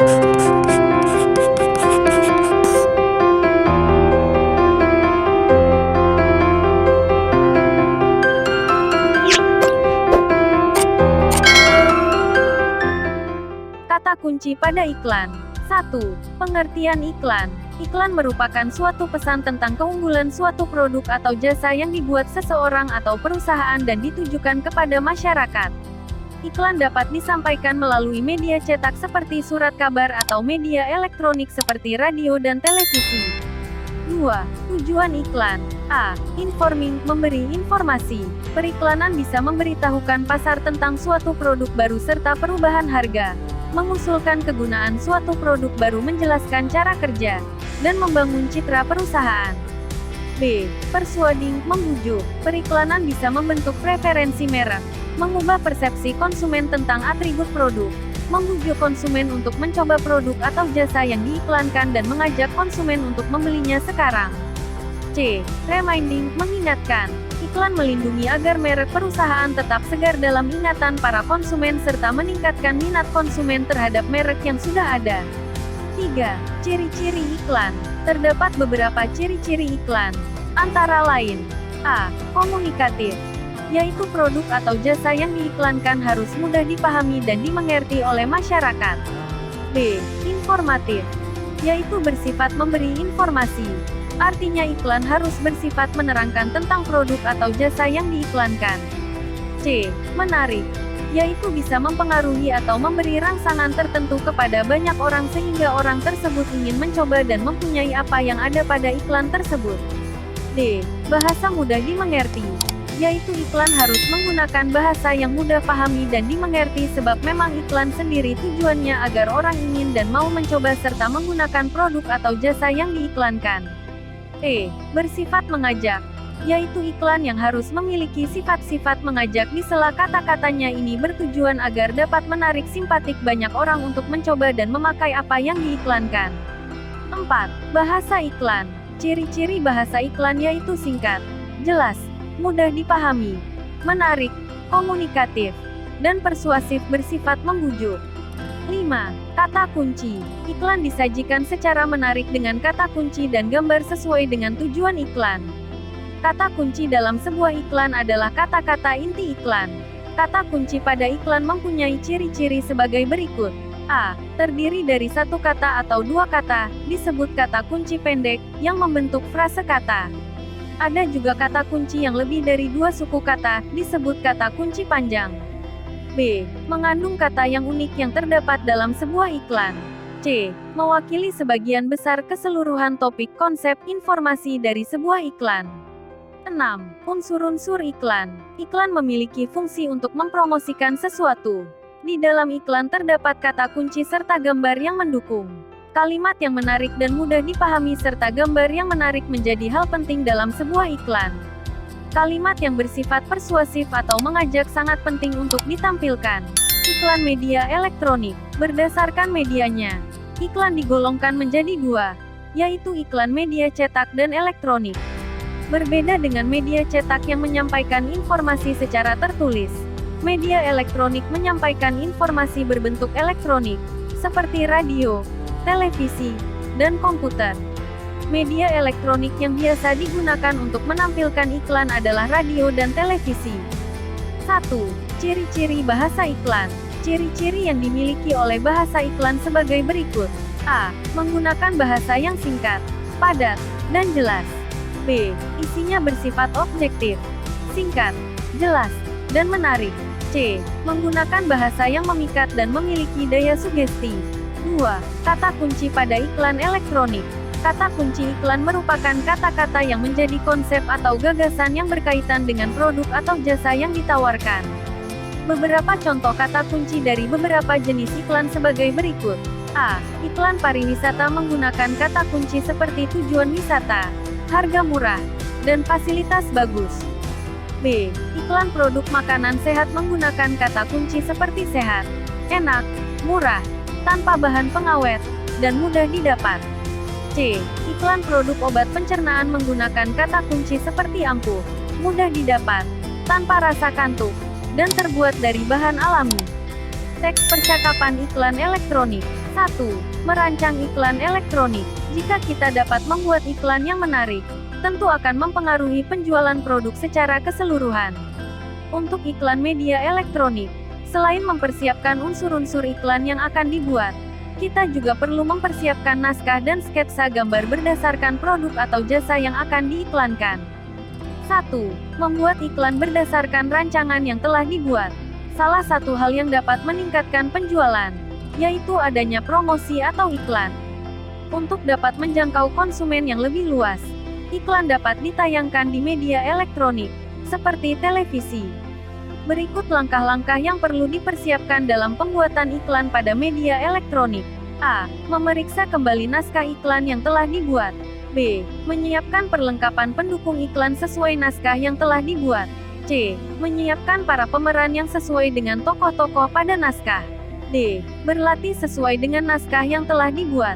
Kata kunci pada iklan. 1. Pengertian iklan. Iklan merupakan suatu pesan tentang keunggulan suatu produk atau jasa yang dibuat seseorang atau perusahaan dan ditujukan kepada masyarakat. Iklan dapat disampaikan melalui media cetak seperti surat kabar atau media elektronik seperti radio dan televisi. 2. Tujuan iklan. A. Informing, memberi informasi. Periklanan bisa memberitahukan pasar tentang suatu produk baru serta perubahan harga, mengusulkan kegunaan suatu produk baru, menjelaskan cara kerja, dan membangun citra perusahaan. B. Persuading, membujuk. Periklanan bisa membentuk preferensi merek, mengubah persepsi konsumen tentang atribut produk, membujuk konsumen untuk mencoba produk atau jasa yang diiklankan dan mengajak konsumen untuk membelinya sekarang. C. Reminding, mengingatkan. Iklan melindungi agar merek perusahaan tetap segar dalam ingatan para konsumen serta meningkatkan minat konsumen terhadap merek yang sudah ada. 3. Ciri-ciri iklan. Terdapat beberapa ciri-ciri iklan, antara lain: A. Komunikatif, yaitu produk atau jasa yang diiklankan harus mudah dipahami dan dimengerti oleh masyarakat. B. Informatif, yaitu bersifat memberi informasi. Artinya iklan harus bersifat menerangkan tentang produk atau jasa yang diiklankan. C. Menarik, yaitu bisa mempengaruhi atau memberi rangsangan tertentu kepada banyak orang sehingga orang tersebut ingin mencoba dan mempunyai apa yang ada pada iklan tersebut. D. Bahasa mudah dimengerti, yaitu iklan harus menggunakan bahasa yang mudah pahami dan dimengerti sebab memang iklan sendiri tujuannya agar orang ingin dan mau mencoba serta menggunakan produk atau jasa yang diiklankan. E. Bersifat mengajak, yaitu iklan yang harus memiliki sifat-sifat mengajak di sela kata-katanya ini bertujuan agar dapat menarik simpatik banyak orang untuk mencoba dan memakai apa yang diiklankan. 4. Bahasa iklan. Ciri-ciri bahasa iklan yaitu singkat, jelas, mudah dipahami, menarik, komunikatif, dan persuasif bersifat membujuk. 5. Kata kunci. Iklan disajikan secara menarik dengan kata kunci dan gambar sesuai dengan tujuan iklan. Kata kunci dalam sebuah iklan adalah kata-kata inti iklan. Kata kunci pada iklan mempunyai ciri-ciri sebagai berikut. A. Terdiri dari satu kata atau dua kata, disebut kata kunci pendek, yang membentuk frase kata. Ada juga kata kunci yang lebih dari dua suku kata, disebut kata kunci panjang. B. Mengandung kata yang unik yang terdapat dalam sebuah iklan. C. Mewakili sebagian besar keseluruhan topik konsep informasi dari sebuah iklan. 6. Unsur-unsur iklan. Iklan memiliki fungsi untuk mempromosikan sesuatu. Di dalam iklan terdapat kata kunci serta gambar yang mendukung. Kalimat yang menarik dan mudah dipahami serta gambar yang menarik menjadi hal penting dalam sebuah iklan. Kalimat yang bersifat persuasif atau mengajak sangat penting untuk ditampilkan. Iklan media elektronik. Berdasarkan medianya, iklan digolongkan menjadi dua, yaitu iklan media cetak dan elektronik. Berbeda dengan media cetak yang menyampaikan informasi secara tertulis, media elektronik menyampaikan informasi berbentuk elektronik, seperti radio, televisi, dan komputer. Media elektronik yang biasa digunakan untuk menampilkan iklan adalah radio dan televisi. 1. Ciri-ciri bahasa iklan. Ciri-ciri yang dimiliki oleh bahasa iklan sebagai berikut. A. Menggunakan bahasa yang singkat, padat, dan jelas. B. Isinya bersifat objektif, singkat, jelas, dan menarik. C. Menggunakan bahasa yang memikat dan memiliki daya sugesti. 2. Kata kunci pada iklan elektronik. Kata kunci iklan merupakan kata-kata yang menjadi konsep atau gagasan yang berkaitan dengan produk atau jasa yang ditawarkan. Beberapa contoh kata kunci dari beberapa jenis iklan sebagai berikut. A. Iklan pariwisata menggunakan kata kunci seperti tujuan wisata, harga murah, dan fasilitas bagus. B. Iklan produk makanan sehat menggunakan kata kunci seperti sehat, enak, murah, tanpa bahan pengawet, dan mudah didapat. C. Iklan produk obat pencernaan menggunakan kata kunci seperti ampuh, mudah didapat, tanpa rasa kantuk, dan terbuat dari bahan alami. Teks percakapan iklan elektronik. 1. Merancang iklan elektronik. Jika kita dapat membuat iklan yang menarik, tentu akan mempengaruhi penjualan produk secara keseluruhan. Untuk iklan media elektronik, selain mempersiapkan unsur-unsur iklan yang akan dibuat, kita juga perlu mempersiapkan naskah dan sketsa gambar berdasarkan produk atau jasa yang akan diiklankan. 1. Membuat iklan berdasarkan rancangan yang telah dibuat. Salah satu hal yang dapat meningkatkan penjualan, yaitu adanya promosi atau iklan. Untuk dapat menjangkau konsumen yang lebih luas, iklan dapat ditayangkan di media elektronik, seperti televisi. Berikut langkah-langkah yang perlu dipersiapkan dalam pembuatan iklan pada media elektronik. A. Memeriksa kembali naskah iklan yang telah dibuat. B. Menyiapkan perlengkapan pendukung iklan sesuai naskah yang telah dibuat. C. Menyiapkan para pemeran yang sesuai dengan tokoh-tokoh pada naskah. D. Berlatih sesuai dengan naskah yang telah dibuat.